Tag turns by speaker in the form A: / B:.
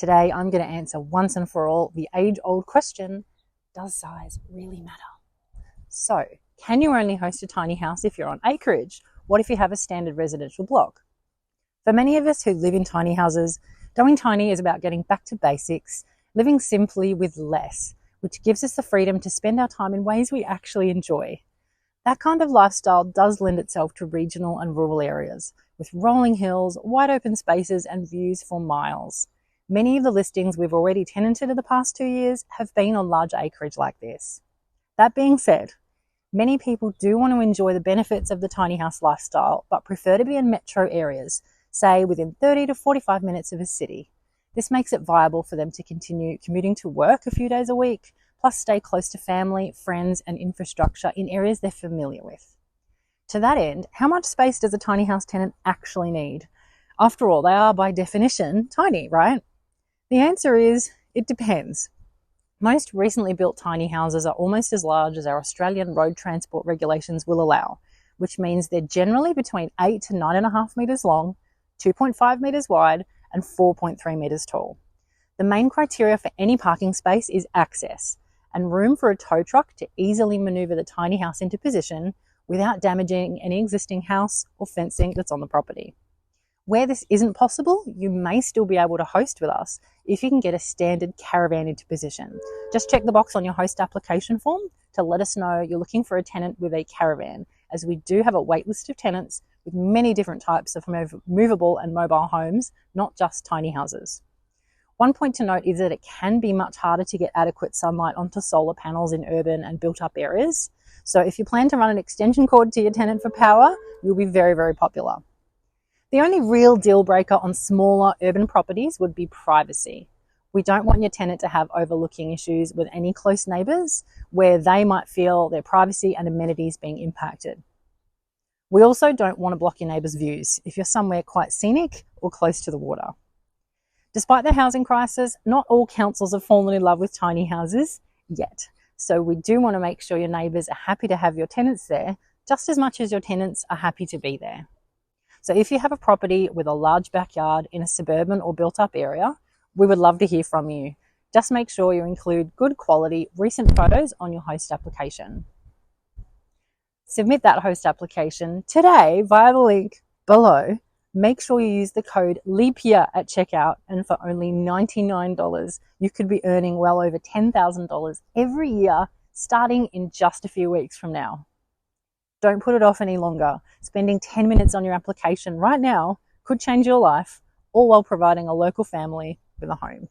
A: Today, I'm going to answer once and for all the age-old question, does size really matter? So, can you only host a tiny house if you're on acreage? What if you have a standard residential block? For many of us who live in tiny houses, going tiny is about getting back to basics, living simply with less, which gives us the freedom to spend our time in ways we actually enjoy. That kind of lifestyle does lend itself to regional and rural areas, with rolling hills, wide open spaces, and views for miles. Many of the listings we've already tenanted in the past 2 years have been on large acreage like this. That being said, many people do want to enjoy the benefits of the tiny house lifestyle, but prefer to be in metro areas, say within 30 to 45 minutes of a city. This makes it viable for them to continue commuting to work a few days a week, plus stay close to family, friends, and infrastructure in areas they're familiar with. To that end, how much space does a tiny house tenant actually need? After all, they are by definition tiny, right? The answer is, it depends. Most recently built tiny houses are almost as large as our Australian road transport regulations will allow, which means they're generally between 8 to 9.5 metres long, 2.5 metres wide, and 4.3 metres tall. The main criteria for any parking space is access and room for a tow truck to easily manoeuvre the tiny house into position without damaging any existing house or fencing that's on the property. Where this isn't possible, you may still be able to host with us if you can get a standard caravan into position. Just check the box on your host application form to let us know you're looking for a tenant with a caravan, as we do have a wait list of tenants with many different types of movable and mobile homes, not just tiny houses. One point to note is that it can be much harder to get adequate sunlight onto solar panels in urban and built-up areas. So if you plan to run an extension cord to your tenant for power, you'll be very, very popular. The only real deal breaker on smaller urban properties would be privacy. We don't want your tenant to have overlooking issues with any close neighbours where they might feel their privacy and amenities being impacted. We also don't want to block your neighbours' views if you're somewhere quite scenic or close to the water. Despite the housing crisis, not all councils have fallen in love with tiny houses yet. So we do want to make sure your neighbours are happy to have your tenants there, just as much as your tenants are happy to be there. So if you have a property with a large backyard in a suburban or built-up area, we would love to hear from you. Just make sure you include good quality, recent photos on your host application. Submit that host application today via the link below. Make sure you use the code LEAPYEAR at checkout, and for only $99, you could be earning well over $10,000 every year, starting in just a few weeks from now. Don't put it off any longer. Spending 10 minutes on your application right now could change your life, all while providing a local family with a home.